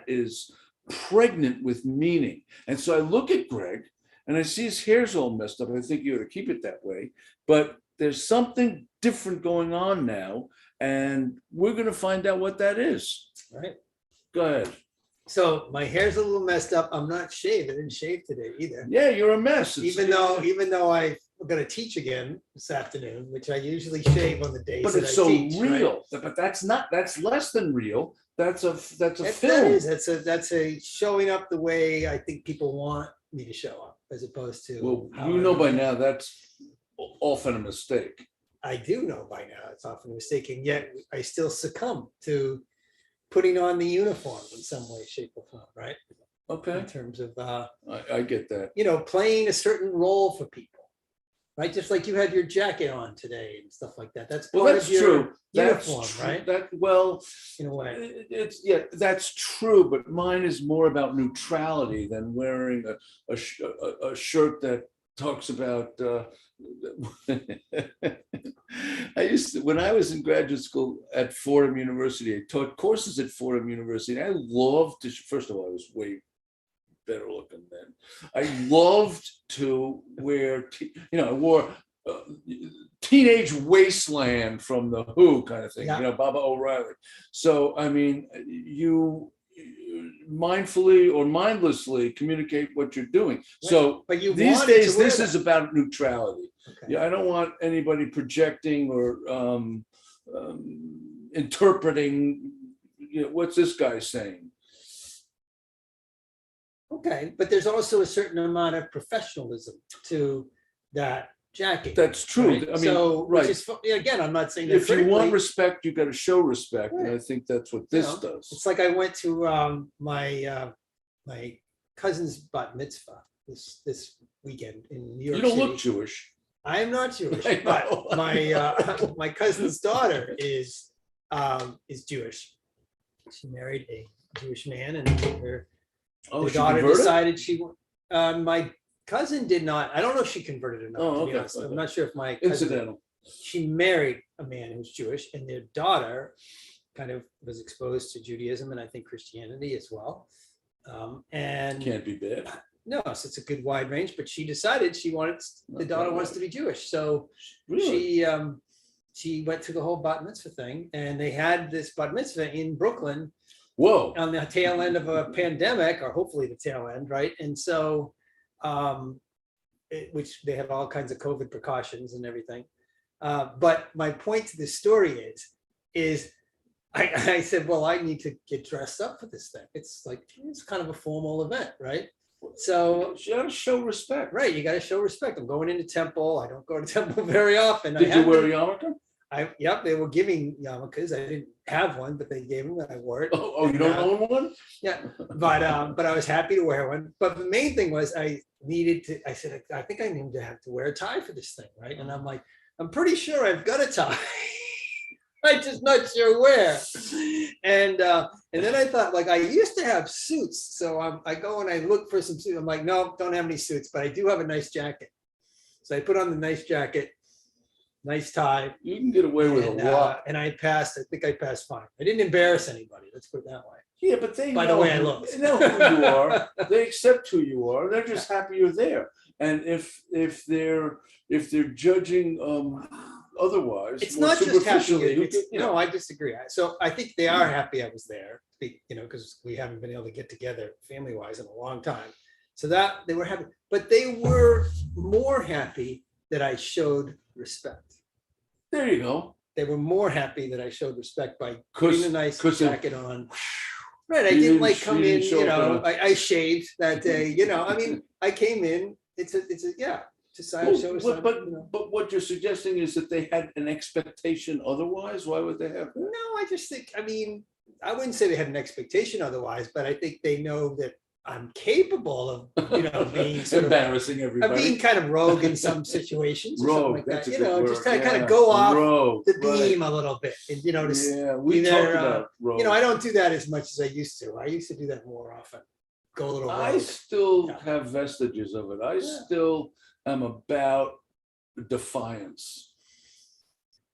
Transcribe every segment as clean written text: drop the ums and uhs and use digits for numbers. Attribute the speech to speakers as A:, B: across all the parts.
A: is pregnant with meaning. And so I look at Greg and I see his hair's all messed up. I think you ought to keep it that way. But there's something different going on now, and we're going to find out what that is.
B: Right.
A: Go ahead.
B: So my hair's a little messed up. I'm not shaved. I didn't shave today either.
A: Yeah, you're a mess.
B: Even though I'm going to teach again this afternoon, which I usually shave on the days
A: but
B: that
A: it's
B: I
A: so
B: teach.
A: real.
B: Right?
A: But that's less than real. That's a film.
B: That's a showing up the way I think people want me to show up, as opposed to.
A: Well,
B: how
A: you know
B: I
A: by now that's often a mistake.
B: I do know by now it's often a mistake, and yet I still succumb to putting on the uniform in some way, shape, or form, right?
A: Okay.
B: In terms of
A: I get that.
B: Playing a certain role for people, right? Just like you had your jacket on today and stuff like that. That's part of your
A: true.
B: uniform,
A: That's true.
B: right? In a way.
A: That's true, but mine is more about neutrality than wearing a shirt that talks about when I was in graduate school at Fordham University, I taught courses at Fordham University. And I loved to, first of all, I was way better looking then. I loved to wear, I wore Teenage Wasteland from the Who kind of thing, Baba O'Reilly. So, I mean, you mindfully or mindlessly communicate what you're doing. So
B: but you
A: these days, this is about neutrality.
B: Okay.
A: Yeah, I don't want anybody projecting or interpreting, what's this guy saying?
B: Okay, but there's also a certain amount of professionalism to that jacket.
A: That's true.
B: Right?
A: I mean,
B: so,
A: right.
B: Which is, again, I'm not saying that
A: if you
B: critically.
A: want respect, you got to show respect,
B: Right.
A: and I think that's what this does.
B: It's like I went to my cousin's bat mitzvah this weekend in New York
A: You don't
B: City.
A: look Jewish.
B: I am not Jewish,
A: I know.
B: but my cousin's daughter is Jewish. She married a Jewish man, and her daughter
A: converted?
B: decided my cousin did not. I don't know if she converted or not.
A: Oh,
B: to be
A: okay.
B: honest, I'm not sure if my cousin.
A: Incidental.
B: She married a man who's Jewish, and their daughter kind of was exposed to Judaism and I think Christianity as well. And
A: Can't be bad.
B: no, so it's a good wide range. But she decided the daughter wants to be Jewish, so
A: Really?
B: she went through the whole bat mitzvah thing, and they had this bat mitzvah in Brooklyn.
A: Whoa.
B: On the tail end of a pandemic, or hopefully the tail end, right? And so, which they have all kinds of COVID precautions and everything. But my point to this story is I said, well, I need to get dressed up for this thing. It's kind of a formal event, right? So
A: you got to show respect.
B: Right, you got to show respect. I'm going into temple. I don't go to temple very often.
A: Did you wear a yarmulke?
B: Yep, they were giving yarmulkes. I didn't have one, but they gave them and I wore it.
A: Oh, you don't own one?
B: Yeah, but I was happy to wear one. But the main thing was I said, I think I need to have to wear a tie for this thing, right? And I'm like, I'm pretty sure I've got a tie. I'm just not sure where. And then I thought, like, I used to have suits. So I go and I look for some suits. I'm like, no, don't have any suits, but I do have a nice jacket. So I put on the nice jacket. Nice tie.
A: You can get away with a lot.
B: And I think I passed fine. I didn't embarrass anybody. Let's put it that way.
A: Yeah, but they
B: By
A: know,
B: the way I looked.
A: They know who you are. They accept who you are. They're just happy you're there. And if they're judging otherwise,
B: it's not just happy.
A: No,
B: I disagree. So I think they are happy I was there, because we haven't been able to get together family-wise in a long time. So that they were happy, but they were more happy that I showed respect.
A: There you go.
B: They were more happy that I showed respect by putting a nice jacket on. Right, I didn't come in, I shaved that day, I mean, I came in, it's a to show some,
A: but what you're suggesting is that they had an expectation otherwise? Why would they have that?
B: No, I just think, I wouldn't say they had an expectation otherwise, but I think they know that I'm capable of, being sort
A: embarrassing everybody.
B: Of being kind of rogue in some situations, or something like that. Just to kind of go off the beam a little bit, and
A: we talked about rogue.
B: I don't do that as much as I used to. I used to do that more often. Go a little rogue.
A: I still have vestiges of it. I still am about defiance.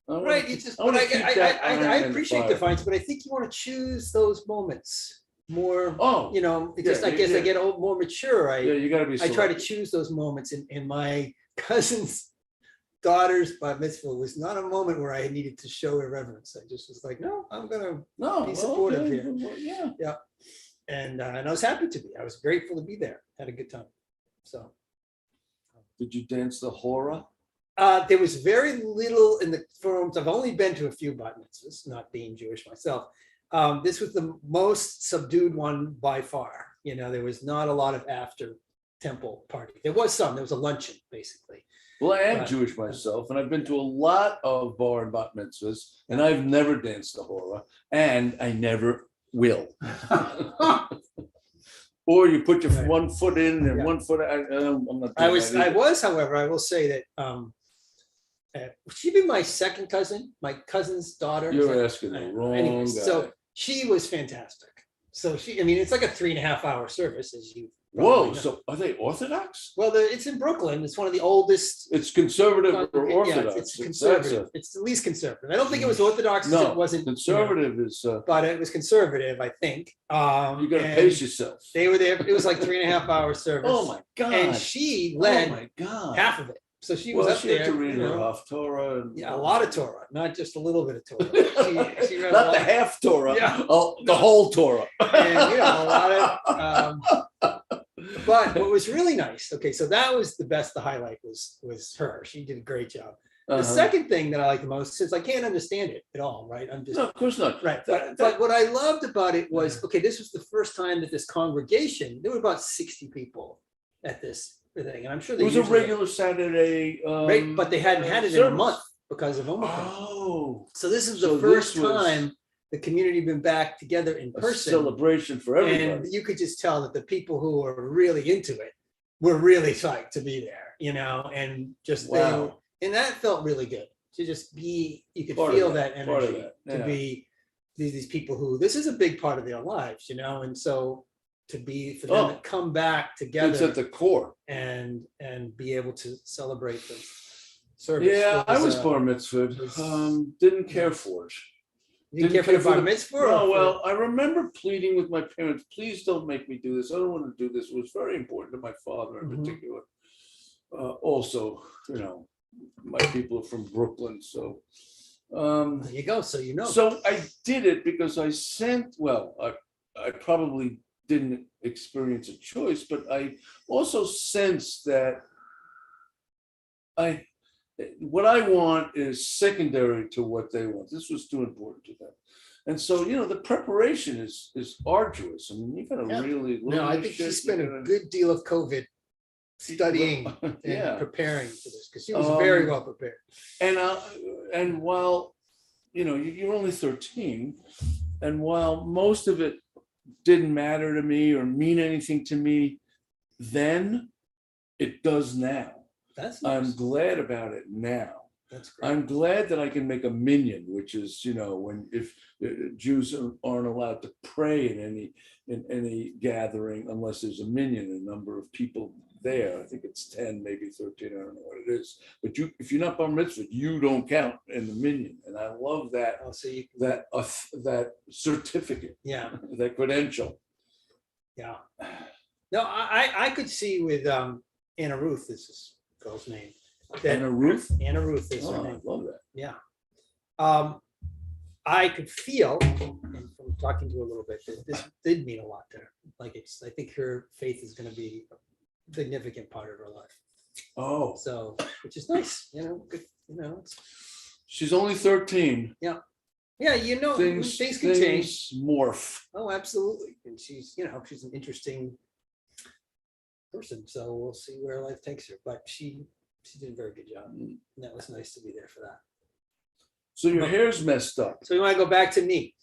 B: Right. It's just, I appreciate defiance, but I think you want to choose those moments more,
A: Oh,
B: you know, it
A: yeah,
B: just, I guess I
A: yeah.
B: get more mature.
A: Yeah, you gotta be.
B: I try to
A: selective.
B: choose those moments, in my cousin's daughter's bar mitzvah was not a moment where I needed to show irreverence. I just was like, no, I'm gonna
A: No,
B: be supportive
A: okay,
B: here.
A: well, yeah.
B: And I was happy to be. I was grateful to be there. Had a good time. So
A: Did you dance the hora?
B: there was very little in the forums. I've only been to a few bat mitzvahs, not being Jewish myself. This was the most subdued one by far. You know, there was not a lot of after temple party. There was some. There was a luncheon, basically.
A: Well, I am
B: Right.
A: Jewish myself, and I've been to a lot of bar and bat mitzvahs, and I've never danced the hora, and I never will. Or you put your
B: Right.
A: one foot in and
B: Yeah.
A: one foot out. I'm not.
B: I
A: doing
B: was,
A: that either.
B: however, I will say that she'd be my second cousin, my cousin's daughter.
A: You're asking the
B: Anyway,
A: wrong guy.
B: so she was fantastic. So she, I mean, it's like a 3.5 hour service, as you.
A: Whoa!
B: know.
A: So are they Orthodox?
B: Well, it's in Brooklyn. It's one of the oldest.
A: It's conservative or
B: Yeah,
A: Orthodox?
B: it's
A: That's
B: conservative. It's the least conservative. I don't think it was Orthodox. 'Cause
A: No,
B: it wasn't
A: conservative is.
B: but it was conservative, I think.
A: You gotta
B: And
A: pace yourself.
B: They were there. It was like 3.5 hour service.
A: Oh my God!
B: And she
A: Oh
B: led
A: my God!
B: half of it. So she
A: Well,
B: was up
A: she had
B: there.
A: to read
B: you
A: her
B: know.
A: Haftorah. And,
B: Yeah, a lot of Torah, not just a little bit of Torah. She read a
A: Not
B: lot
A: the half Torah.
B: Yeah.
A: Oh, the whole Torah.
B: and you know, a lot of. But what was really nice. Okay, so that was the best. The highlight was her. She did a great job. The
A: Uh-huh.
B: second thing that I like the most, since I can't understand it at all, right? I'm just
A: No, of course not.
B: right.
A: That-
B: But what I loved about it was, okay, this was the first time that this congregation. There were about 60 people at this thing, and I'm sure
A: It
B: they
A: was a
B: usually-
A: regular Saturday.
B: right, but they hadn't had it in a
A: service.
B: month because of Omicron.
A: Oh,
B: So this is
A: so
B: the first
A: this was
B: time the community been back together in
A: a
B: person.
A: celebration for everybody.
B: And you could just tell that the people who were really into it were really psyched to be there, you know, and just
A: Wow.
B: and that felt really good to just be. You could
A: Part of
B: feel
A: that,
B: that
A: part of
B: energy
A: that,
B: to
A: yeah.
B: be these people who this is a big part of their lives, you know, and so to be for them to come back
A: It's
B: together
A: at the core.
B: and be able to celebrate the service.
A: Yeah, I was bar mitzvahed.
B: was-
A: Didn't care for it.
B: You didn't care for the bar
A: the-
B: mitzvah?
A: No,
B: or for-
A: well, I remember pleading with my parents, please don't make me do this. I don't want to do this. It was very important to my father in
B: Mhm.
A: particular. Also, you know, my people are from Brooklyn, so.
B: There you go. So you know.
A: So I did it because I probably didn't experience a choice, but I also sensed that what I want is secondary to what they want. This was too important to them. And so, you know, the preparation is arduous. I mean, you gotta
B: Yeah.
A: really.
B: No, I
A: learn
B: think
A: shit,
B: she spent
A: you
B: a
A: gotta-
B: good deal of COVID studying
A: Yeah.
B: and preparing for this because she was very well prepared.
A: And while, you know, you're only 13, and while most of it didn't matter to me or mean anything to me then, it does now.
B: That's
A: I'm
B: nice.
A: glad about it now.
B: That's great.
A: I'm glad that I can make a minyan, which is, you know, when if Jews aren't allowed to pray in any gathering unless there's a minyan, a number of people there. I think it's 10, maybe 13. I don't know what it is. But if you're not bar mitzvah, you don't count in the minyan, and I love that
B: Oh, so you,
A: that certificate,
B: yeah,
A: that credential.
B: yeah. No, I could see with Anna Ruth is this girl's name. That
A: Anna Ruth?
B: Anna Ruth is her
A: Oh, I
B: name.
A: love that.
B: Yeah. I could feel, and from talking to her a little bit, that this did mean a lot to her. Like I think her faith is going to be a significant part of her life.
A: Oh,
B: So, which is nice, you know, good, you know,
A: she's only 13.
B: yeah, you know,
A: Things
B: can change.
A: morph.
B: Oh, absolutely. And she's, you know, she's an interesting person. So we'll see where life takes her. But she did a very good job. And that was nice to be there for that.
A: So your hair's messed up.
B: So we want to go back to me.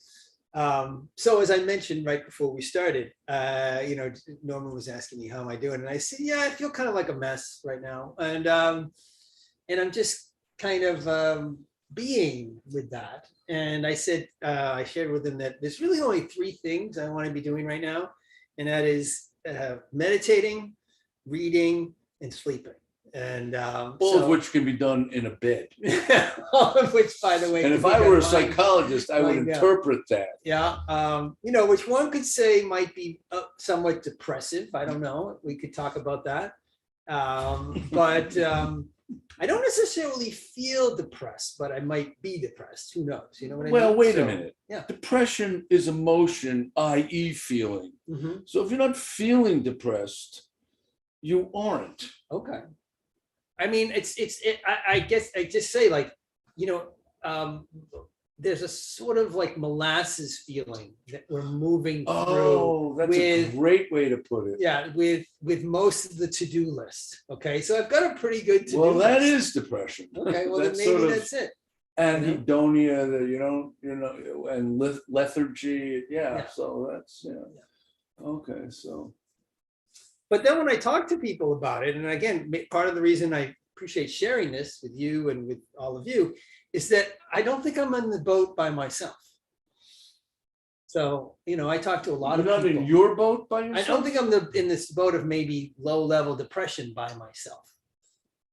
B: So as I mentioned right before we started, you know, Norman was asking me how am I doing, and I said, yeah, I feel kind of like a mess right now, and I'm just kind of being with that. And I said, I shared with him that there's really only 3 things I want to be doing right now, and that is meditating, reading, and sleeping. And
A: All of which can be done in a bed.
B: all of which, by the way,
A: And if
B: can be
A: I were a
B: done
A: psychologist, I would
B: lying down.
A: interpret that.
B: Yeah, which one could say might be somewhat depressive. I don't know. We could talk about that. But I don't necessarily feel depressed, but I might be depressed. Who knows? You know what I mean?
A: Well, wait
B: So,
A: a minute.
B: Yeah.
A: Depression is emotion, i.e. feeling.
B: Mhm.
A: So if you're not feeling depressed, you aren't.
B: Okay. I mean, I guess I just say like, there's a sort of like molasses feeling that we're moving through.
A: Oh, that's a great way to put it.
B: Yeah, with most of the to-do list. Okay, so I've got a pretty good to-do
A: Well, that
B: list.
A: is depression.
B: Okay, well then
A: That's
B: maybe
A: sort of
B: that's it.
A: anhedonia, and lethargy. Yeah. So that's okay. So.
B: But then when I talk to people about it, and again, part of the reason I appreciate sharing this with you and with all of you is that I don't think I'm in the boat by myself. So, I talk to a lot of people.
A: You're not in your boat by yourself?
B: I don't think I'm in this boat of maybe low-level depression by myself.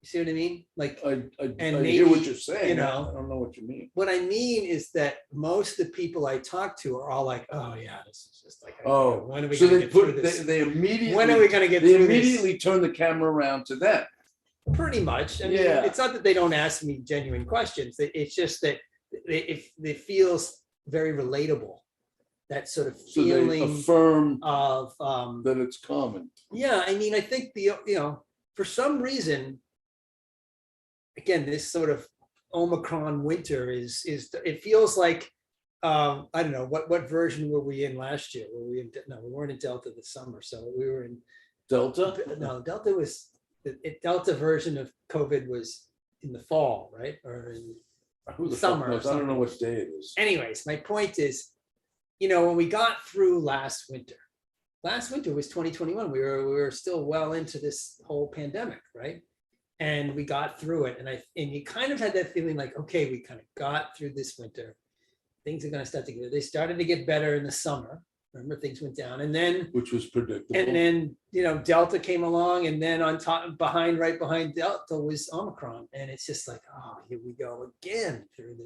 B: You see what I mean? Like,
A: I
B: maybe,
A: hear what you're saying. I
B: I
A: don't know what you mean.
B: What I mean is that most of the people I talk to are all like, "Oh yeah, this is just like, when are we
A: so
B: going
A: they
B: to get through this?
A: they immediately.
B: When are we going to get
A: They
B: through
A: immediately
B: this?"
A: turn the camera around to them.
B: Pretty much. I mean, it's not that they don't ask me genuine questions. It's just that it feels very relatable. That sort of feeling,
A: so they affirm
B: of
A: that it's common.
B: Yeah, I mean, I think for some reason, again, this sort of Omicron winter is it feels like I don't know what version were we in last year? Were we in? No, we weren't in Delta this summer, so we were in
A: Delta.
B: No, Delta was Delta version of COVID was in the fall, right? Or in
A: Who the
B: summer.
A: Fuck knows? I don't know which day it is.
B: Anyways, my point is, when we got through last winter was 2021. We were still well into this whole pandemic, right? And we got through it. And you kind of had that feeling like, okay, we kind of got through this winter. Things are going to start to get, they started to get better in the summer. Remember, things went down, and then,
A: which was predictable.
B: And then, Delta came along, and then right behind Delta was Omicron. And it's just like, oh, here we go again through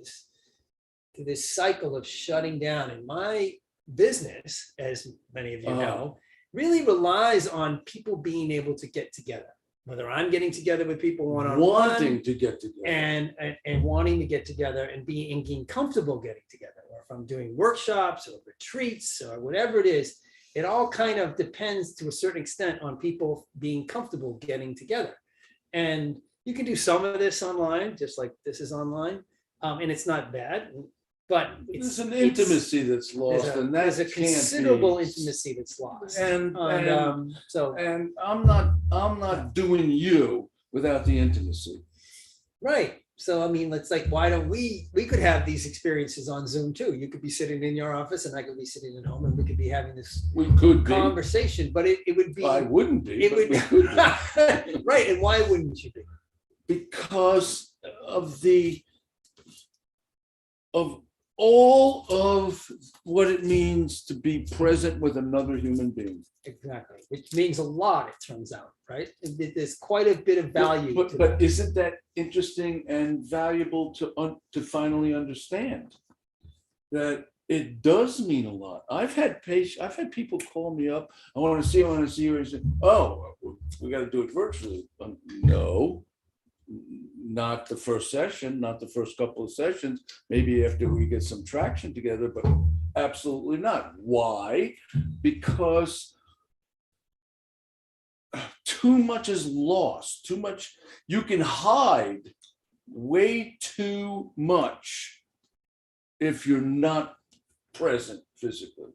B: this cycle of shutting down. And my business, as many of you know, really relies on people being able to get together. Whether I'm getting together with people one-on-one,
A: wanting to get together,
B: and wanting to get together and being comfortable getting together, or if I'm doing workshops or retreats or whatever it is, it all kind of depends to a certain extent on people being comfortable getting together. And you can do some of this online, just like this is online, and it's not bad. But
A: there's an intimacy that's lost, and
B: there's a considerable intimacy that's lost.
A: And I'm not doing you without the intimacy.
B: Right. So I mean, it's like, why don't we could have these experiences on Zoom too? You could be sitting in your office, and I could be sitting at home, and we could be having this conversation. But it would be.
A: I wouldn't be.
B: It would be right. And why wouldn't you be?
A: Because of all of what it means to be present with another human being.
B: Exactly, which means a lot, it turns out, right? There's quite a bit of value.
A: But isn't that interesting and valuable to finally understand that it does mean a lot? I've had people call me up. I want to see you. And say, oh, we got to do it virtually. No. Not the first session, not the first couple of sessions, maybe after we get some traction together, but absolutely not. Why? Because too much is lost, too much. You can hide way too much if you're not present physically.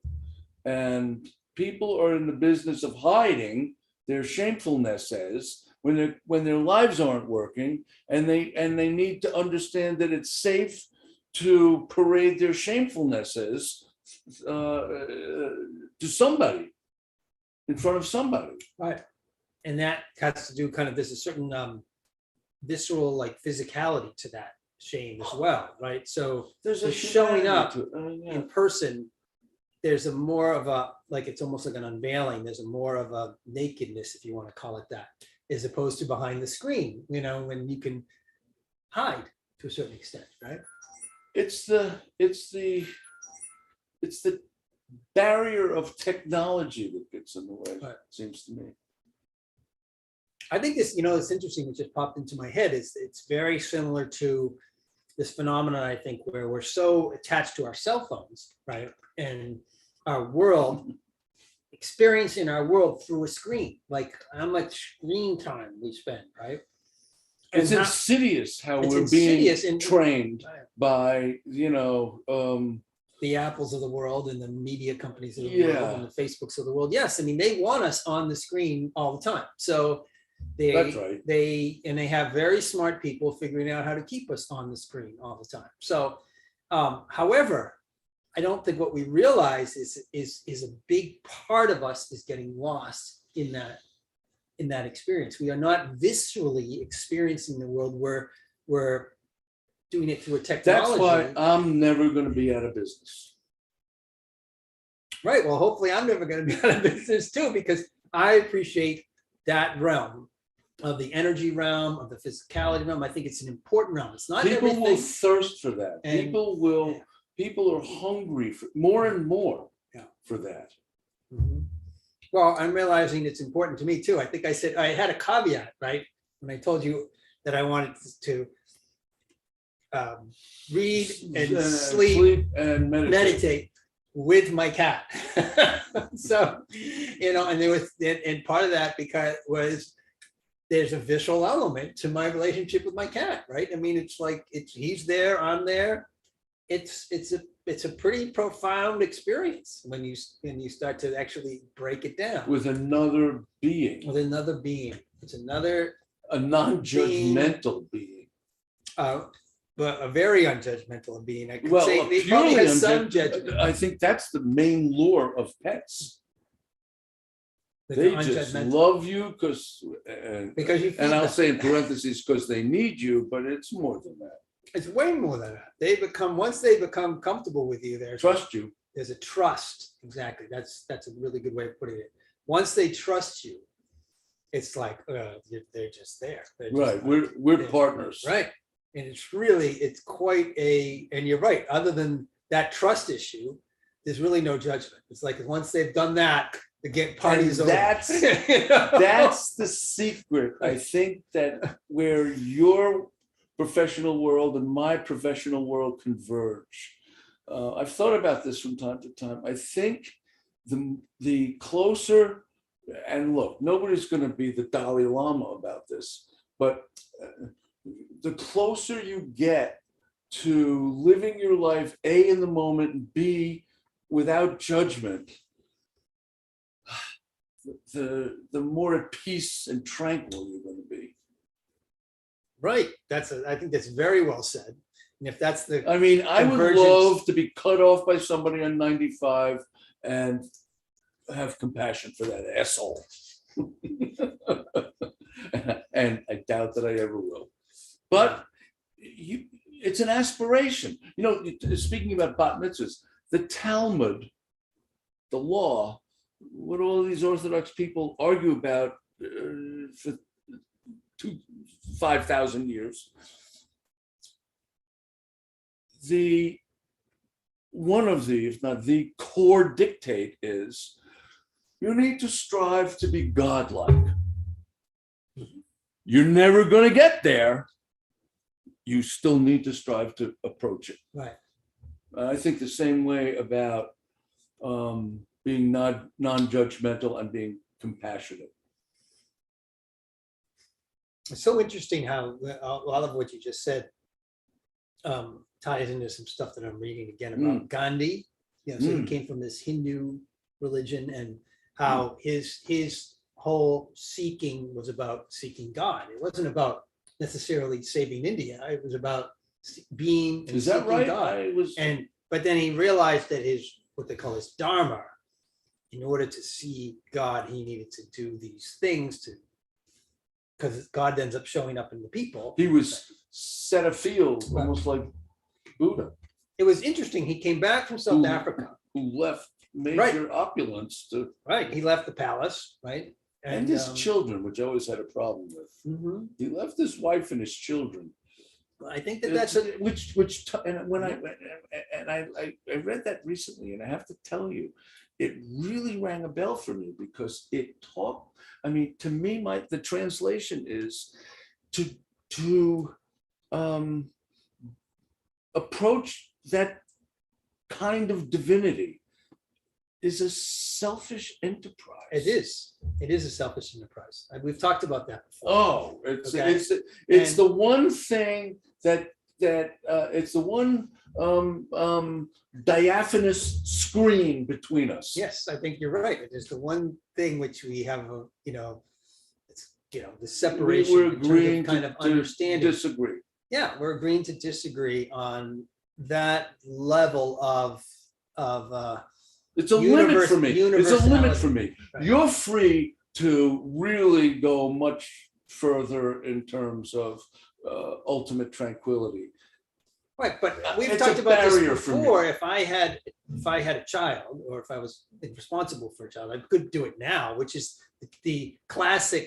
A: And people are in the business of hiding their shamefulnesses when their lives aren't working, and they need to understand that it's safe to parade their shamefulnesses to somebody, in front of somebody.
B: Right. And that has to do there's a certain visceral like physicality to that shame as well, right? So there's showing up in person, there's a more of a, like, it's almost like an unveiling. There's a more of a nakedness, if you want to call it that. as opposed to behind the screen, when you can hide to a certain extent, right?
A: It's the barrier of technology that gets in the way,
B: Right.
A: seems to me.
B: I think this, it's interesting, it just popped into my head, it's very similar to this phenomenon, I think, where we're so attached to our cell phones, right? And our world, experiencing our world through a screen, like how much screen time we spend, right?
A: It's
B: And
A: insidious how
B: it's
A: we're being
B: insidious and-
A: trained by,
B: the Apples of the world and the media companies of the
A: Yeah.
B: world and the Facebooks of the world. Yes, I mean, they want us on the screen all the time. So
A: That's right.
B: they have very smart people figuring out how to keep us on the screen all the time. So, however, I don't think what we realize is a big part of us is getting lost in that experience. We are not viscerally experiencing the world. We're doing it through a technology.
A: That's why I'm never going to be out of business.
B: Right. Well, hopefully I'm never going to be out of business too, because I appreciate that realm of the energy realm, of the physicality realm. I think it's an important realm. It's not
A: People
B: everything.
A: will thirst for that.
B: And-
A: People are hungry for more and more for that.
B: Mhm. Well, I'm realizing it's important to me too. I think I said I had a caveat, right? When I told you that I wanted to read and sleep,
A: and
B: meditate with my cat. So, and there was, and part of that was there's a visceral element to my relationship with my cat, right? I mean, it's like he's there, I'm there. It's a pretty profound experience when you start to actually break it down
A: with another being.
B: It's another
A: A non-judgmental being.
B: but a very unjudgmental being. I could
A: Well,
B: say
A: a
B: he probably
A: purely
B: has some judgment.
A: I think that's the main lure of pets.
B: but
A: They
B: they're
A: just
B: unjudgmental.
A: love you because
B: you feed
A: and I'll
B: them.
A: say in parentheses because they need you, but it's more than that.
B: It's way more than that. Once they become comfortable with you,
A: Trust you.
B: there's a trust. Exactly. That's a really good way of putting it. Once they trust you, it's like they're just there. They're just
A: Right.
B: like-
A: We're
B: yeah.
A: partners.
B: Right. And it's quite and you're right. Other than that trust issue, there's really no judgment. It's like once they've done that, the party's over.
A: That's that's the secret. I think that where your professional world and my professional world converge. I've thought about this from time to time. I think the closer, and look, nobody's going to be the Dalai Lama about this, but the closer you get to living your life, A, in the moment, and B, without judgment, the more at peace and tranquil you're going to be.
B: Right. I think that's very well said. And if that's the
A: I mean, I would
B: convergence-
A: love to be cut off by somebody on 95 and have compassion for that asshole. And I doubt that I ever will. But it's an aspiration. Speaking about bat mitzvahs, the Talmud, the law, what all these Orthodox people argue about for 5,000 years. One of the, if not the core dictate is you need to strive to be godlike. You're never going to get there. You still need to strive to approach it.
B: right.
A: I think the same way about being non-judgmental and being compassionate.
B: It's so interesting how a lot of what you just said ties into some stuff that I'm reading again about Gandhi. So he came from this Hindu religion, and how his whole seeking was about seeking God. It wasn't about necessarily saving India. It was about being and
A: Is that
B: seeking
A: right?
B: God. But then he realized that what they call his dharma, in order to see God, he needed to do these things because God ends up showing up in the people.
A: He was set afield, almost like Buddha.
B: It was interesting. He came back from South Africa.
A: Who left major opulence to.
B: Right. He left the palace, right?
A: And his children, which I always had a problem with.
B: Mhm.
A: He left his wife and his children.
B: I think that's a,
A: And when I read that recently, and I have to tell you, it really rang a bell for me because it taught. I mean, to me, the translation is to approach that kind of divinity is a selfish enterprise.
B: it is. It is a selfish enterprise. We've talked about that before.
A: Oh, it's
B: Okay.
A: it's
B: And-
A: the one thing that it's the one diaphanous screen between us.
B: Yes, I think you're right. It is the one thing which we have, it's, the separation
A: We're
B: in terms of
A: agreeing
B: kind
A: to
B: of understanding.
A: disagree.
B: Yeah, we're agreeing to disagree on that level of
A: It's a limit for me. It's a limit
B: universality.
A: for me.
B: Right.
A: You're free to really go much further in terms of ultimate tranquility.
B: Right, but we've
A: It's
B: talked
A: a
B: about this
A: barrier for me.
B: before. If I had a child, or if I was responsible for a child, I could do it now, which is the classic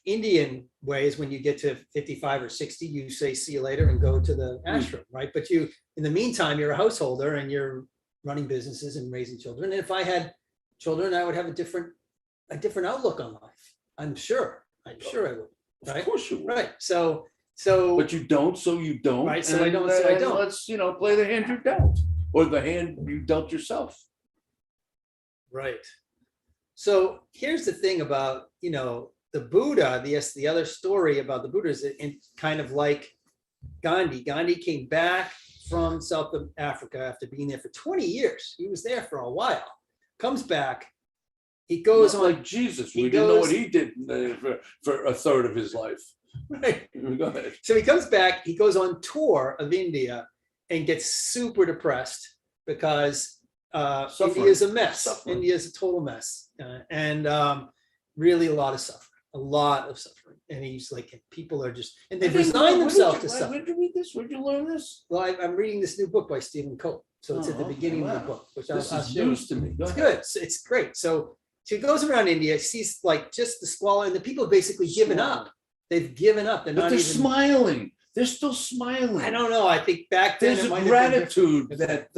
B: Indian ways. When you get to 55 or 60, you say see you later and go to the ashram, right? But in the meantime, you're a householder and you're running businesses and raising children. And if I had children, I would have a different outlook on life. I'm sure I would. Right?
A: Of course you would.
B: Right. So.
A: But you don't, so you don't.
B: Right, so I don't, so I
A: and
B: don't.
A: Let's play the hand you're dealt, or the hand you dealt yourself.
B: Right. So here's the thing about, the Buddha, the other story about the Buddha is kind of like Gandhi. Gandhi came back from South Africa after being there for 20 years. He was there for a while. Comes back. He goes
A: Not
B: on.
A: like Jesus.
B: he
A: We didn't know
B: goes-
A: what he did for a third of his life.
B: Right.
A: Go ahead.
B: So he comes back, he goes on tour of India and gets super depressed because
A: Suffering.
B: India is a mess.
A: Suffering.
B: India is a total mess. And really a lot of suffering. And he's like, people are just, and they've resigned themselves to
A: Where
B: suffering.
A: did you read this? Where'd you learn this?
B: Well, I'm reading this new book by Stephen Cope. So it's at the
A: Oh,
B: beginning of
A: wow.
B: the book, which
A: This
B: I'll
A: is
B: show you.
A: news to me. Go
B: It's
A: ahead.
B: good. It's great. So he goes around India, sees like just the squalor, and the people have basically given up. They've given up. They're
A: But
B: not
A: they're
B: even.
A: smiling. They're still smiling.
B: I don't know. I think back then
A: There's
B: it
A: a
B: might have been different.
A: gratitude that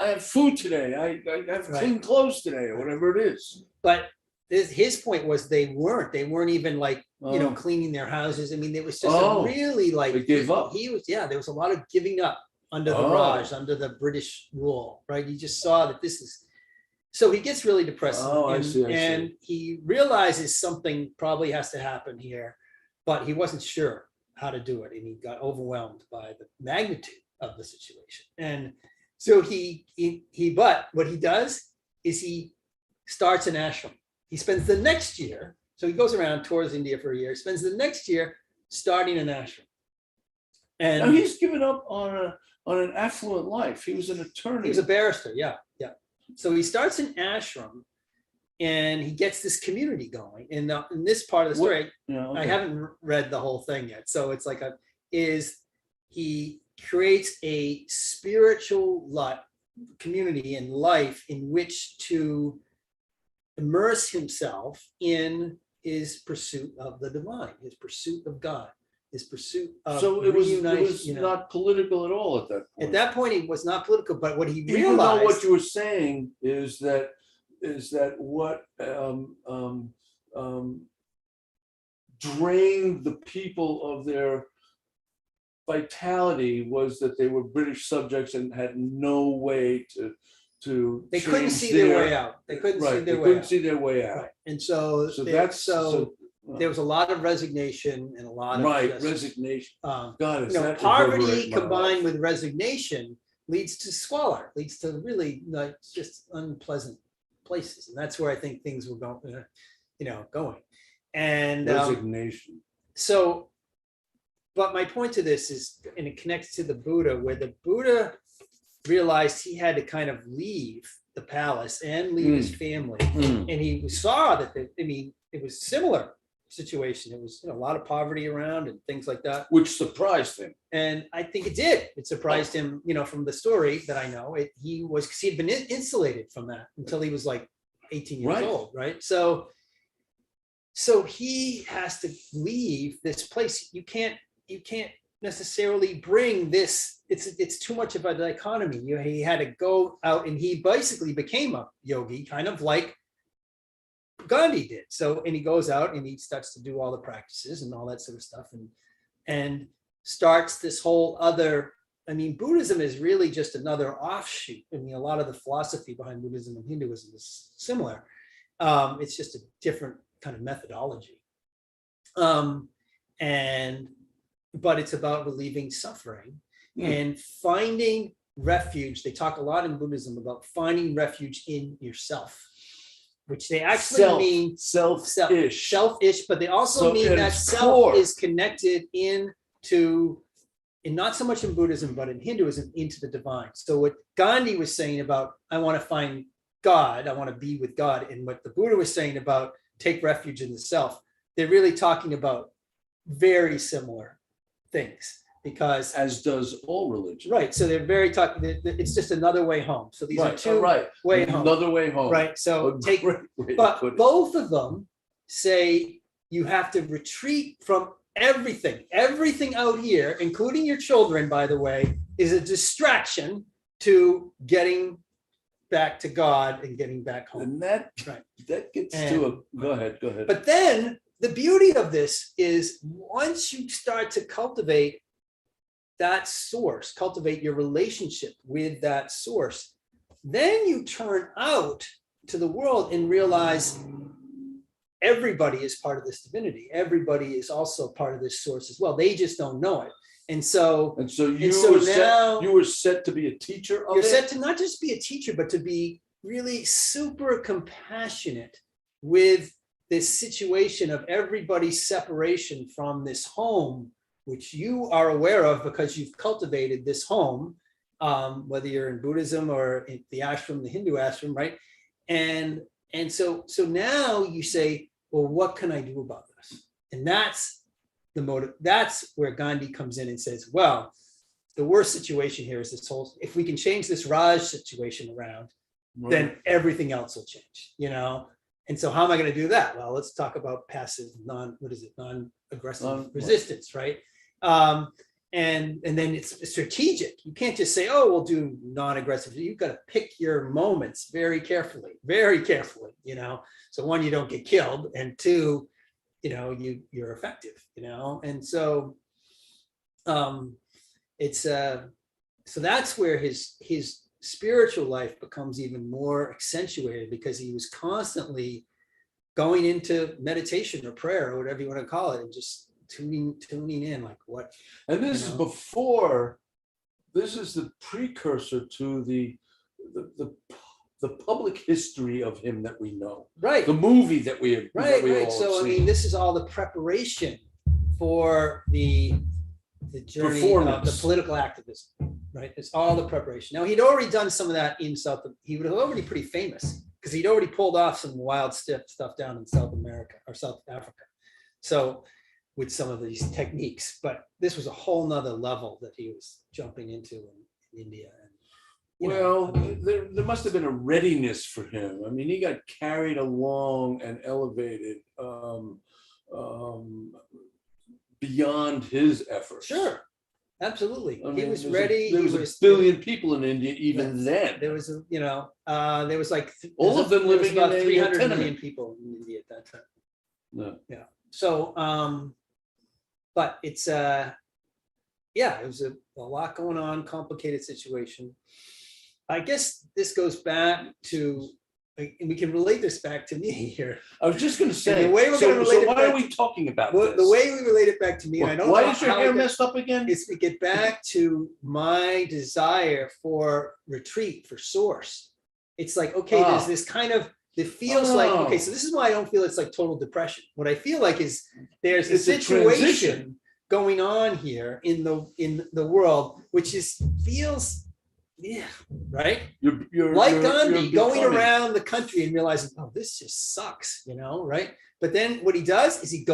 A: I have food today. I have
B: Right.
A: clean clothes today, or whatever it is.
B: But his point was they weren't even like,
A: Oh.
B: cleaning their houses. I mean, it was just
A: Oh,
B: a really like.
A: they gave up.
B: There was a lot of giving up under the
A: Oh.
B: Raj, under the British rule, right? You just saw that this is. So he gets really depressed.
A: Oh, I see.
B: And he realizes something probably has to happen here, but he wasn't sure how to do it. And he got overwhelmed by the magnitude of the situation. And so but what he does is he starts an ashram. He spends the next year, so he goes around, tours India for a year, spends the next year starting an ashram. And
A: Now he's given up on an affluent life. He was an attorney.
B: he was a barrister, yeah. So he starts an ashram and he gets this community going. And in this part of the story, I haven't read the whole thing yet. So it's like he creates a spiritual community and life in which to immerse himself in his pursuit of the divine, his pursuit of God, his pursuit of
A: So it was
B: reuniting,
A: not political at all at that point.
B: At that point, he was not political, but what he
A: Even
B: realized.
A: though what you were saying is that what drained the people of their vitality was that they were British subjects and had no way to
B: They couldn't
A: change
B: see their way out. They couldn't see
A: Right, they
B: their way
A: couldn't
B: out.
A: see their way out.
B: Right. And so,
A: So
B: there was a lot of resignation and a lot of
A: right,
B: just,
A: resignation.
B: God,
A: God, is that
B: poverty
A: reverberating my
B: combined
A: life.
B: with resignation leads to squalor, leads to really like just unpleasant places, and that's where I think things were going. Going, and
A: Resignation.
B: so. But my point to this is, and it connects to the Buddha, where the Buddha realized he had to kind of leave the palace and leave his family.
A: Mm.
B: And he saw that, it was similar situation. It was a lot of poverty around and things like that.
A: Which surprised him.
B: And I think it did. It surprised him, from the story that I know. He had been insulated from that until he was like 18 years
A: Right.
B: old, right? So he has to leave this place. You can't necessarily bring this. It's too much of a dichotomy. He had to go out, and he basically became a yogi, kind of like Gandhi did. So, and he goes out and he starts to do all the practices and all that sort of stuff, and starts this whole other. I mean, Buddhism is really just another offshoot. I mean, a lot of the philosophy behind Buddhism and Hinduism is similar. It's just a different kind of methodology. But it's about relieving suffering and finding refuge. They talk a lot in Buddhism about finding refuge in yourself, which they actually mean selfish, but they also mean that self is connected into, and not so much in Buddhism, but in Hinduism, into the divine. So what Gandhi was saying about, I want to find God, I want to be with God, and what the Buddha was saying about take refuge in the self, they're really talking about very similar things, because
A: as does all religion.
B: Right. So they're very talking, it's just another way home. So these are two way home.
A: Another way home.
B: Right. So but both of them say you have to retreat from everything out here, including your children, by the way, is a distraction to getting back to God and getting back home.
A: And that gets to a, go ahead.
B: But then the beauty of this is once you start to cultivate that source, cultivate your relationship with that source, then you turn out to the world and realize everybody is part of this divinity. Everybody is also part of this source as well. They just don't know it. And so you were set to be a teacher of it? You're set to not just be a teacher, but to be really super compassionate with this situation of everybody's separation from this home, which you are aware of because you've cultivated this home, whether you're in Buddhism or in the ashram, the Hindu ashram, right? And so now you say, well, what can I do about this? And that's the motive. That's where Gandhi comes in and says, well, the worst situation here is this whole, if we can change this Raj situation around, then everything else will change, you know? And so how am I going to do that? Well, let's talk about passive non-aggressive resistance, right? And then it's strategic. You can't just say, oh, we'll do non-aggressive. You've got to pick your moments very carefully, you know? So one, you don't get killed, and two, you know, you're effective, you know? And so so that's where his spiritual life becomes even more accentuated, because he was constantly going into meditation or prayer or whatever you want to call it, and just tuning in, like what. And
A: this is before, this is the precursor to the public history of him that we know. Right. The movie that we have.
B: Right. So I mean, this is all the preparation for the journey of the political activism. Right. It's all the preparation. Now, he'd already done some of that in he was already pretty famous because he'd already pulled off some wild stuff down in South America or South Africa. So with some of these techniques, but this was a whole nother level that he was jumping into in India. And,
A: there must have been a readiness for him. I mean, he got carried along and elevated beyond his efforts.
B: Sure. Absolutely. I mean, he was ready.
A: There was a billion people in India even then.
B: There was, there was like
A: all of them living
B: about
A: in
B: 300 million people in India at that time.
A: No.
B: Yeah. So, but it's, it was a lot going on, complicated situation. I guess this goes back to, and we can relate this back to me here.
A: I was just going to say,
B: the way we're going to relate
A: why are we talking about this?
B: The way we relate it back to me, and I don't know
A: why is your hair messed up again?
B: Is we get back to my desire for retreat, for source. It's like, okay, there's this kind of, it feels like, okay, so this is why I don't feel it's like total depression. What I feel like is there's a situation going on here in the world, which feels, right? You're like Gandhi going around the country and realizing, oh, this just sucks, right? But then what he does is he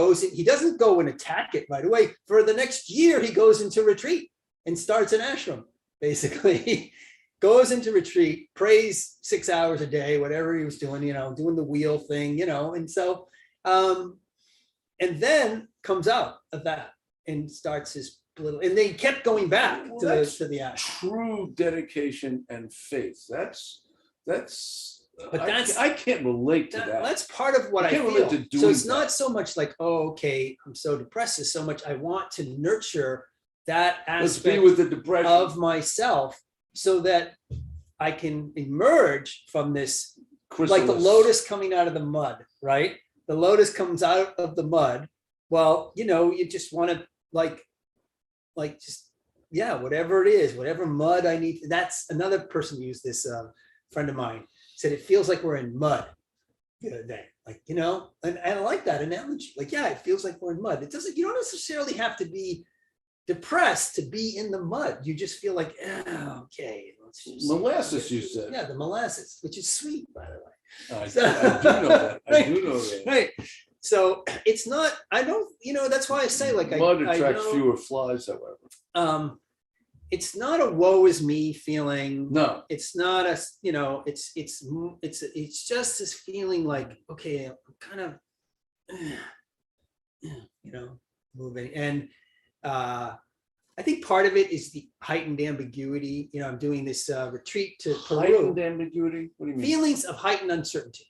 B: doesn't go and attack it right away. For the next year, he goes into retreat and starts an ashram, basically, goes into retreat, prays 6 hours a day, whatever he was doing, doing the wheel thing, and so, and then comes out of that and starts his little, and they kept going back
A: Well,
B: to
A: that's
B: the ash.
A: true dedication and faith. That's
B: But
A: I can't relate to that.
B: That's part of what I
A: can't
B: feel.
A: relate to doing
B: So it's
A: that.
B: not so much like, oh, okay, I'm so depressed. It's so much I want to nurture that
A: Let's be
B: aspect
A: with the depression.
B: of myself so that I can emerge from this, like the
A: Chrysalis.
B: lotus coming out of the mud, right? The lotus comes out of the mud. Well, you just want to like just, yeah, whatever it is, whatever mud I need. That's another person used this, friend of mine said, it feels like we're in mud the other day, like, and I like that analogy. Like, yeah, it feels like we're in mud. It doesn't, you don't necessarily have to be depressed to be in the mud. You just feel like, okay. Let's just
A: Molasses, you said.
B: Yeah, the molasses, which is sweet, by the way.
A: I do know that. I do know that.
B: Right. So it's not, I don't, that's why I say, like,
A: Mud
B: I
A: attracts
B: don't,
A: fewer flies, however.
B: it's not a woe is me feeling.
A: No.
B: It's not a, it's just this feeling like, okay, I'm kind of, moving. And I think part of it is the heightened ambiguity. I'm doing this retreat to Peru.
A: Heightened ambiguity? What do you mean?
B: Feelings of heightened uncertainty.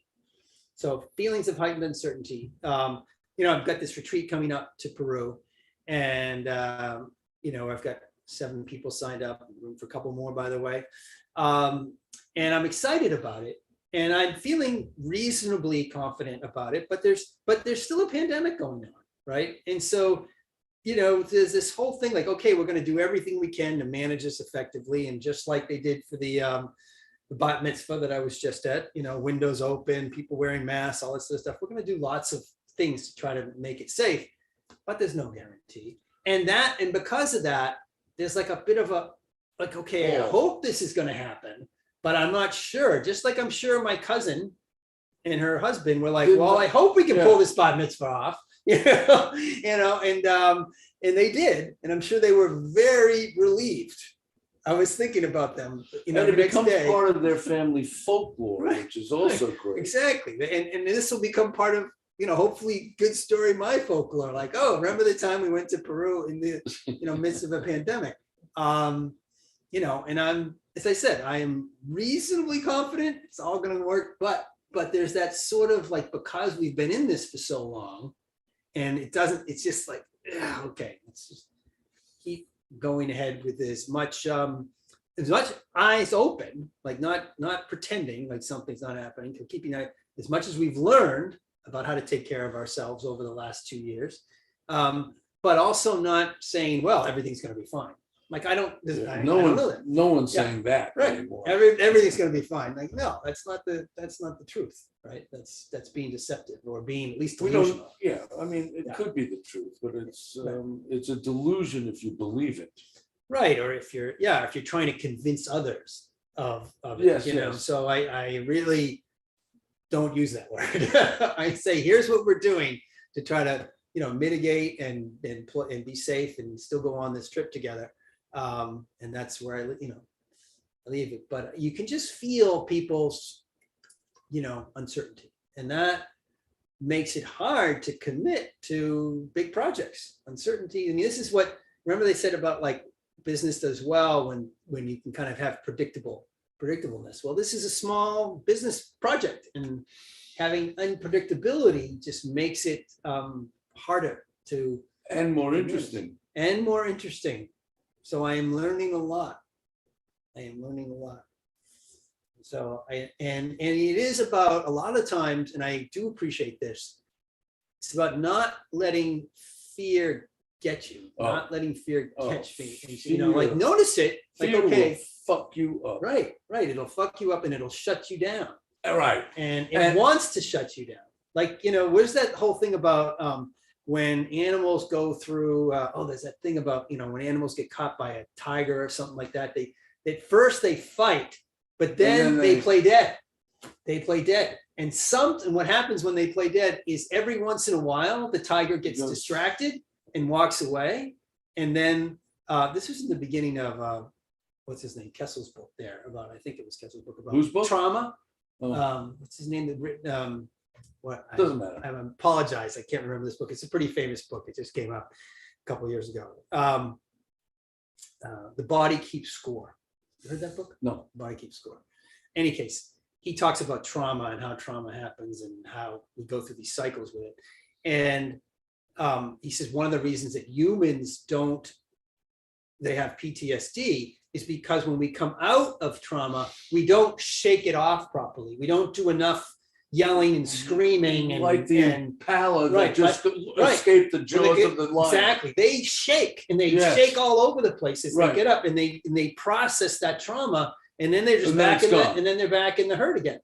B: So feelings of heightened uncertainty. I've got this retreat coming up to Peru, and I've got 7 people signed up, room for a couple more, by the way. And I'm excited about it, and I'm feeling reasonably confident about it. But there's still a pandemic going on, right? And so, there's this whole thing like, okay, we're going to do everything we can to manage this effectively, and just like they did for the bat mitzvah that I was just at, windows open, people wearing masks, all this sort of stuff. We're going to do lots of things to try to make it safe, but there's no guarantee. And because of that, there's like a bit of a, like, okay, I hope this is going to happen, but I'm not sure. Just like I'm sure my cousin and her husband were like, well, I hope we can pull this bat mitzvah off, and they did. And I'm sure they were very relieved. I was thinking about them,
A: and it becomes part of their family folklore,
B: Right.
A: which is also great.
B: Exactly. And this will become part of, hopefully good story, my folklore. Like, oh, remember the time we went to Peru in the, midst of a pandemic? And I'm, as I said, I am reasonably confident it's all going to work, but there's that sort of like, because we've been in this for so long, and it's just like, okay, let's just keep going ahead with as much eyes open, like not pretending like something's not happening, keeping that, as much as we've learned about how to take care of ourselves over the last 2 years, but also not saying, well, everything's going to be fine. Like, I don't know that.
A: No one's saying that
B: Right.
A: anymore.
B: Everything's going to be fine. Like, no, that's not the truth, right? That's being deceptive, or being at least delusional.
A: Yeah, I mean, it could be the truth, but it's a delusion if you believe it.
B: Right. Or if you're trying to convince others of it,
A: Yes.
B: So I really don't use that word. I say, here's what we're doing to try to, mitigate and be safe and still go on this trip together. And that's where I leave it. But you can just feel people's, uncertainty, and that makes it hard to commit to big projects. Uncertainty. I mean, this is what, remember they said about like business does well when you can kind of have predictableness. Well, this is a small business project, and having unpredictability just makes it harder to,
A: And more interesting.
B: So I am learning a lot. So and it is about, a lot of times, and I do appreciate this, it's about not letting fear get you, not letting fear catch me. And, like, notice it, like,
A: Fear
B: okay,
A: will fuck you up.
B: right. It'll fuck you up, and it'll shut you down.
A: All right.
B: And it wants to shut you down. Like, where's that whole thing about when animals go through, there's that thing about, when animals get caught by a tiger or something like that, at first they fight, but then they play dead. And what happens when they play dead is every once in a while, the tiger gets distracted and walks away. And then this was in the beginning of what's his name, Kessel's book there about, I think it was Kessel's book about
A: Whose book?
B: trauma.
A: Oh,
B: What's his name that written, what?
A: doesn't matter.
B: I apologize. I can't remember this book. It's a pretty famous book. It just came out a couple of years ago. The Body Keeps Score. You heard that book?
A: No.
B: Body Keeps Score. Any case, he talks about trauma and how trauma happens and how we go through these cycles with it. And he says one of the reasons that humans they have PTSD is because when we come out of trauma, we don't shake it off properly. We don't do enough yelling and screaming and
A: like the impala that just escaped the jaws of the lion.
B: Exactly. They shake and they shake all over the place as they get up and they process that trauma, and then they're just back and then they're back in the herd again.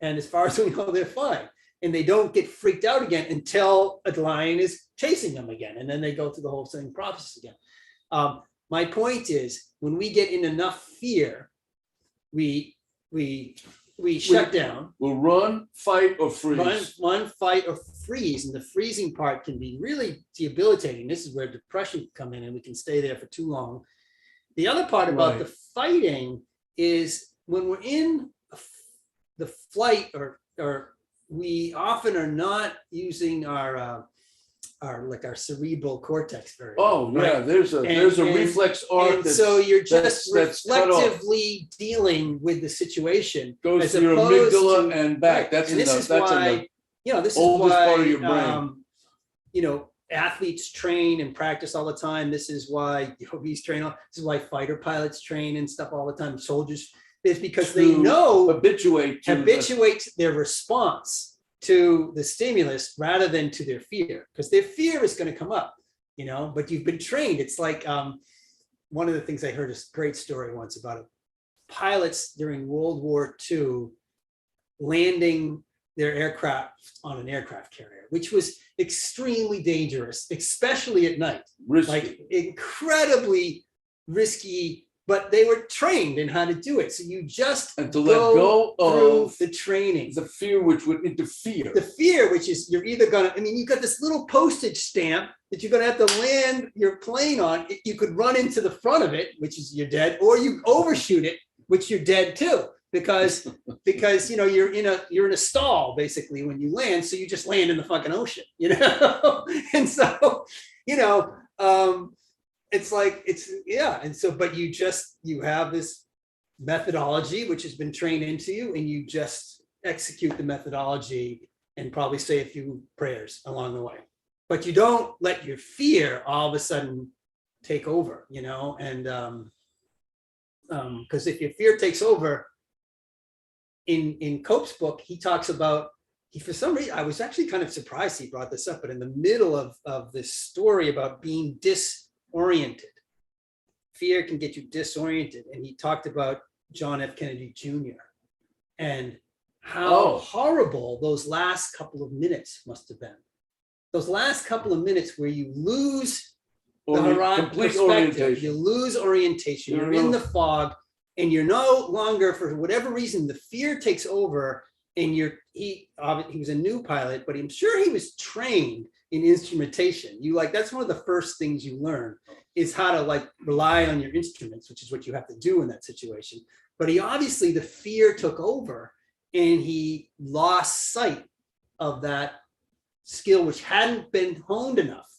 B: And as far as we know, they're fine. And they don't get freaked out again until a lion is chasing them again. And then they go through the whole same process again. My point is, when we get in enough fear, we shut down.
A: We'll run, fight, or freeze.
B: Run, fight, or freeze. And the freezing part can be really debilitating. This is where depression can come in and we can stay there for too long. The other part about the fighting is when we're in the flight or we often are not using our cerebral cortex very well.
A: There's a reflex arc.
B: So you're just reflectively dealing with the situation.
A: Goes to your amygdala and back. This is why part of your brain.
B: Athletes train and practice all the time. This is why yogis train. This is why fighter pilots train and stuff all the time. Soldiers, is because they know habituate their response to the stimulus rather than to their fear, because their fear is going to come up, but you've been trained. It's like one of the things I heard a great story once about pilots during World War II landing their aircraft on an aircraft carrier, which was extremely dangerous, especially at night.
A: Risky.
B: Like incredibly risky, but they were trained in how to do it. So you just
A: let go of
B: the training.
A: The fear which would interfere.
B: The fear, which is you're either you've got this little postage stamp that you're gonna have to land your plane on. You could run into the front of it, which is you're dead, or you overshoot it, which you're dead too. Because you're in a stall basically when you land, so you just land in the fucking ocean, and so but you have this methodology which has been trained into you, and you just execute the methodology and probably say a few prayers along the way, but you don't let your fear all of a sudden take over, and because if your fear takes over. In Cope's book, he talks about, for some reason, I was actually kind of surprised he brought this up, but in the middle of this story about being disoriented, fear can get you disoriented. And he talked about John F. Kennedy Jr. and how horrible those last couple of minutes must have been. Those last couple of minutes where you lose the horizon perspective, you lose orientation, you're in the fog, and you're no longer, for whatever reason, the fear takes over, and he was a new pilot, but I'm sure he was trained in instrumentation. That's one of the first things you learn is how to rely on your instruments, which is what you have to do in that situation. But the fear took over, and he lost sight of that skill, which hadn't been honed enough,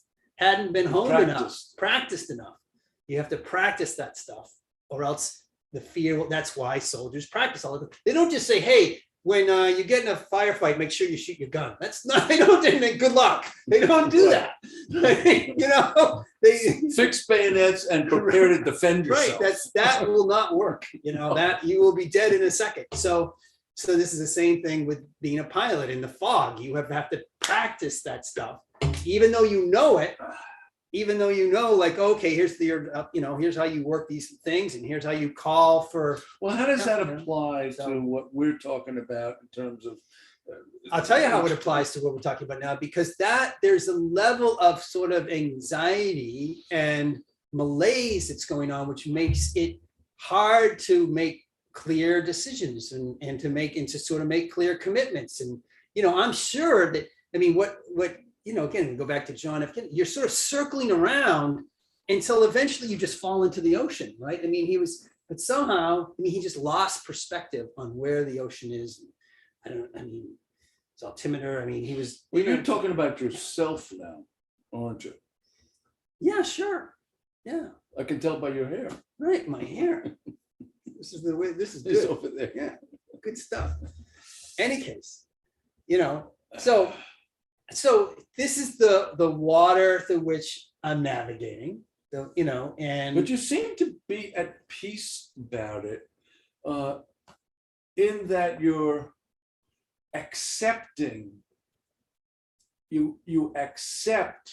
B: practiced enough. You have to practice that stuff, or else the fear. That's why soldiers practice all of them. They don't just say, "Hey, when you get in a firefight, make sure you shoot your gun." That's not. They don't. Good luck. They don't do that. They
A: fix bayonets and prepare to defend yourself.
B: Right. That will not work. That you will be dead in a second. So this is the same thing with being a pilot in the fog. You have to practice that stuff, even though you know it. Even though okay, here's here's how you work these things, and here's how you call for.
A: Well, how does that apply to what we're talking about in terms of?
B: I'll tell you how it applies to what we're talking about now, because there's a level of sort of anxiety and malaise that's going on, which makes it hard to make clear decisions and to sort of make clear commitments. And I'm sure that what. Again, we go back to John F. Kennedy, you're sort of circling around until eventually you just fall into the ocean, right? He was But somehow, I mean, he just lost perspective on where the ocean is. I mean, it's altimeter. I mean, he was.
A: Well, you're talking about yourself now, aren't you?
B: Yeah, sure. Yeah.
A: I can tell by your hair.
B: Right, my hair. This is the way. This is
A: It's
B: good.
A: over there.
B: Yeah, good stuff. Any case, you know. So this is the water through which I'm navigating. You know, and
A: But you seem to be at peace about it, in that you're accepting. You accept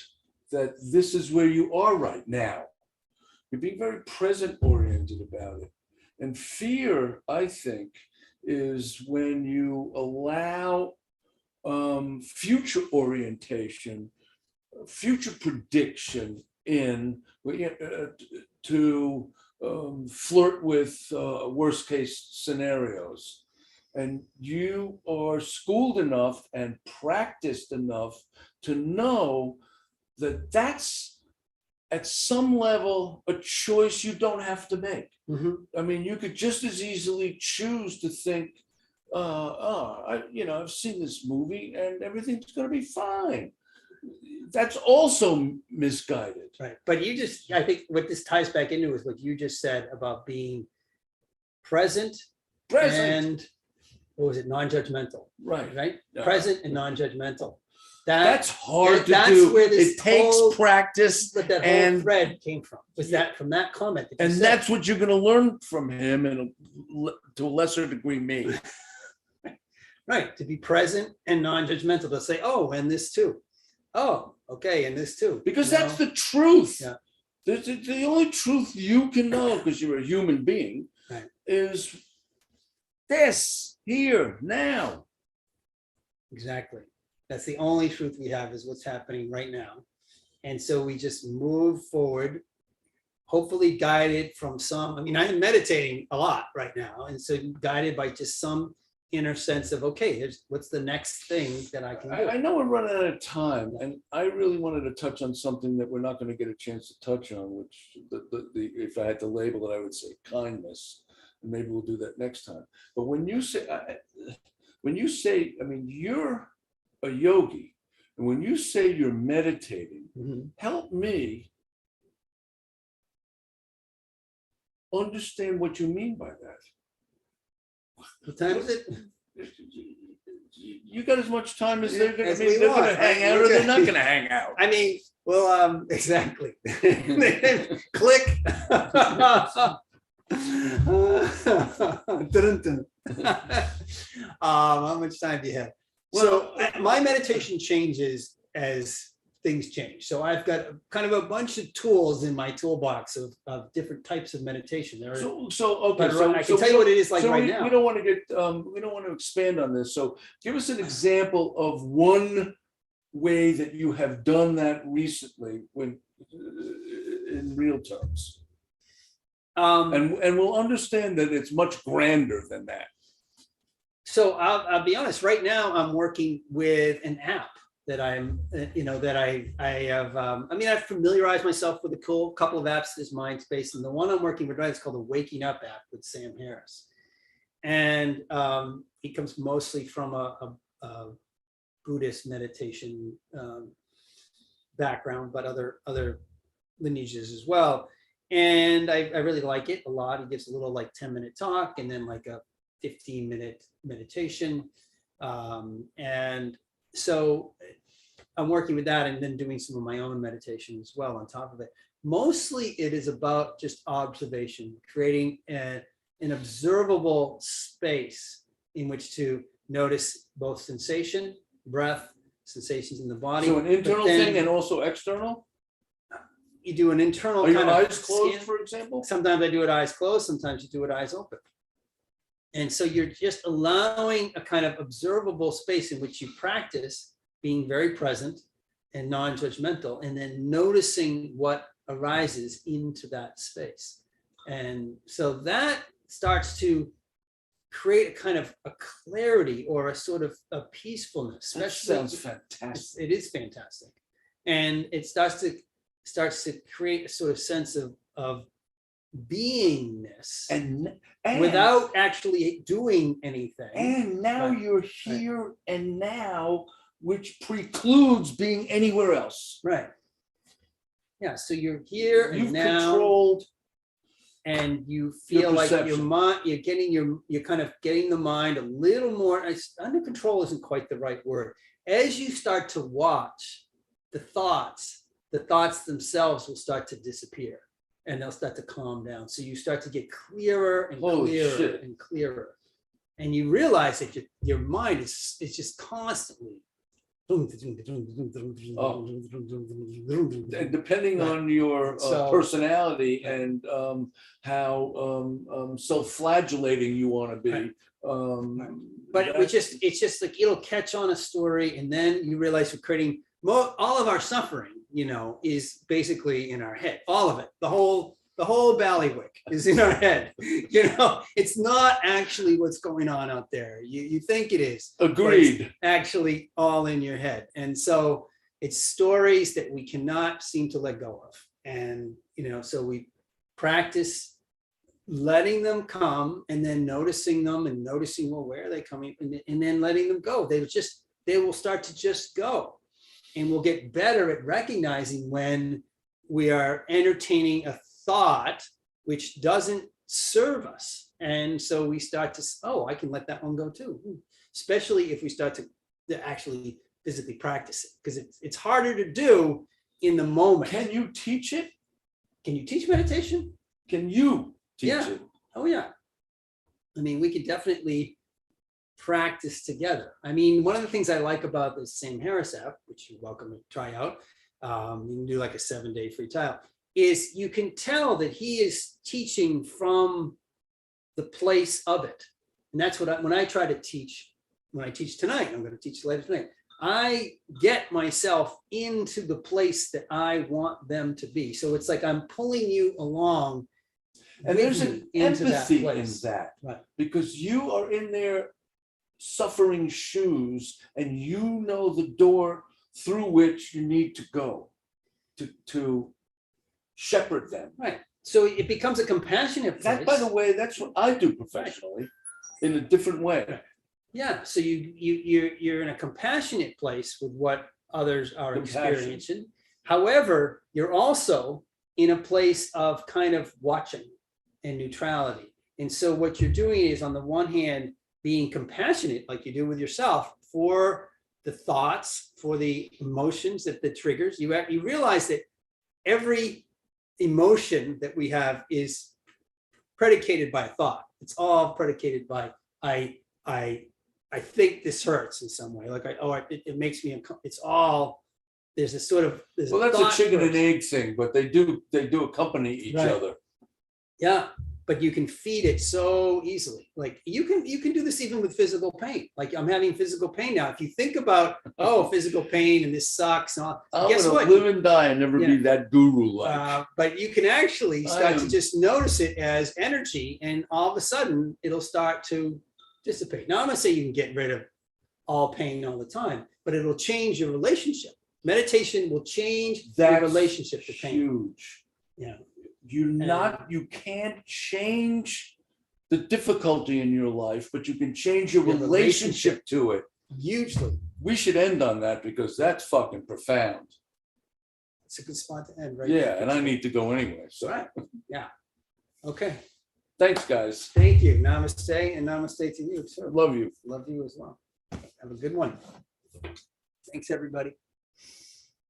A: that this is where you are right now. You're being very present oriented about it. And fear, I think, is when you allow future orientation, future prediction to flirt with worst case scenarios. And you are schooled enough and practiced enough to know that that's at some level a choice you don't have to make. I mean, you could just as easily choose to think, I've seen this movie and everything's going to be fine. That's also misguided.
B: right. But I think what this ties back into is what you just said about being present. And what was it? Non-judgmental.
A: Right.
B: Present and non-judgmental.
A: That's hard to do. It takes practice.
B: But that whole thread came from from that comment.
A: And that's what you're going to learn from him, and to a lesser degree, me.
B: Right. To be present and non-judgmental. To say, oh, and this too. Oh, okay, and this too.
A: Because that's the truth.
B: Yeah.
A: The only truth you can know, because you're a human being,
B: right,
A: is this here now.
B: Exactly. That's the only truth we have, is what's happening right now. And so we just move forward, hopefully guided from I'm meditating a lot right now. And so guided by just some inner sense of, okay, what's the next thing that I can do?
A: I know we're running out of time, and I really wanted to touch on something that we're not going to get a chance to touch on, which if I had to label it, I would say kindness. And maybe we'll do that next time. But when you say, I mean, you're a yogi, and when you say you're meditating, help me understand what you mean by that.
B: What time is it?
A: You got as much time as they're going to
B: As
A: they're going to hang out, or they're not going to hang out.
B: I mean, well, exactly. Click. How much time do you have? So my meditation changes as things change. So I've got kind of a bunch of tools in my toolbox of different types of meditation.
A: Okay.
B: I can tell you what it is like right now.
A: We don't want to expand on this. So give us an example of one way that you have done that recently, when in real terms. And we'll understand that it's much grander than that.
B: So I'll be honest. Right now, I'm working with an app that I've familiarized myself with a couple of apps. This Mindspace, and the one I'm working with right now is called the Waking Up app with Sam Harris, and he comes mostly from a Buddhist meditation background, but other lineages as well. And I really like it a lot. He gives a little 10-minute talk, and then like a 15-minute meditation. And so I'm working with that, and then doing some of my own meditation as well on top of it. Mostly it is about just observation, creating an observable space in which to notice both sensation, breath, sensations in the body.
A: So an internal thing and also external?
B: You do an internal.
A: Are your eyes closed, for example?
B: Sometimes I do it eyes closed, sometimes you do it eyes open. And so you're just allowing a kind of observable space in which you practice being very present and non-judgmental, and then noticing what arises into that space. And so that starts to create a kind of a clarity or a sort of a peacefulness.
A: That sounds fantastic.
B: It is fantastic. And it starts to create a sort of sense of beingness
A: and
B: without actually doing anything.
A: And now
B: Right.
A: you're here and now, which precludes being anywhere else.
B: Right. Yeah. So you're here and
A: You've
B: now,
A: controlled,
B: and you feel like your
A: perception.
B: mind, you're kind of getting the mind a little more under control. Isn't quite the right word. As you start to watch the thoughts themselves will start to disappear, and they'll start to calm down. So you start to get clearer and
A: Holy
B: clearer
A: shit.
B: and clearer, and you realize that your mind is just constantly.
A: and depending
B: Right.
A: on your
B: So-
A: personality and how self-flagellating you want to be.
B: Right. But
A: that's-
B: it's just like it'll catch on a story, and then you realize we're creating all of our suffering, is basically in our head. All of it, the whole ballywick is in our head. It's not actually what's going on out there. You think it is. but it's
A: Agreed.
B: actually all in your head. And so it's stories that we cannot seem to let go of. And, so we practice letting them come and then noticing them and noticing, well, where are they coming? And then letting them go. They will start to just go. And we'll get better at recognizing when we are entertaining a thought which doesn't serve us. And so we start to, I can let that one go too. Especially if we start to actually physically practice it, because it's harder to do in the moment.
A: Can you teach it?
B: Can you teach meditation?
A: Can you teach
B: Yeah.
A: it?
B: Oh yeah. I mean, we could definitely practice together. I mean, one of the things I like about this Sam Harris app, which you're welcome to try out, you can do like a 7-day free trial, is you can tell that he is teaching from the place of it. And that's what when I try to teach, when I teach tonight, I'm going to teach later tonight, I get myself into the place that I want them to be. So it's like I'm pulling you along.
A: And
B: with
A: there's
B: me
A: an
B: into that
A: empathy in
B: place.
A: that,
B: Right.
A: because you are in their suffering shoes and you know the door through which you need to go to shepherd them.
B: Right. So it becomes a compassionate place.
A: That, by the way, that's what I do professionally in a different way.
B: Yeah. So you're in a compassionate place with what others are
A: Compassion.
B: experiencing. However, you're also in a place of kind of watching and neutrality. And so what you're doing is, on the one hand, being compassionate, like you do with yourself, for the thoughts, for the emotions, that the triggers. You realize that every emotion that we have is predicated by a thought. It's all predicated by I think this hurts in some way. Like it makes me uncomfortable. It's all there's a sort of
A: Well, that's a chicken and egg thing, but they do accompany each
B: Right.
A: other.
B: Yeah, but you can feed it so easily. Like you can do this even with physical pain. Like I'm having physical pain now. If you think about physical pain and this sucks, and all,
A: I'm
B: guess
A: gonna
B: what?
A: live and die and never be
B: Yeah.
A: that guru like.
B: But you can actually start to
A: am-
B: just notice it as energy, and all of a sudden it'll start to dissipate. Now I'm not saying you can get rid of all pain all the time, but it'll change your relationship. Meditation will change your
A: That's
B: relationship to pain.
A: huge.
B: Yeah.
A: You can't change the difficulty in your life, but you can change your
B: Your
A: relationship to it.
B: Hugely.
A: We should end on that because that's fucking profound.
B: It's a good spot to end, right?
A: Yeah, and I need to go anyway. So
B: Right. Yeah. Okay.
A: thanks, guys.
B: Thank you. Namaste, and namaste to you,
A: I
B: sir.
A: love you.
B: Love you as well. Have a good one. Thanks, everybody.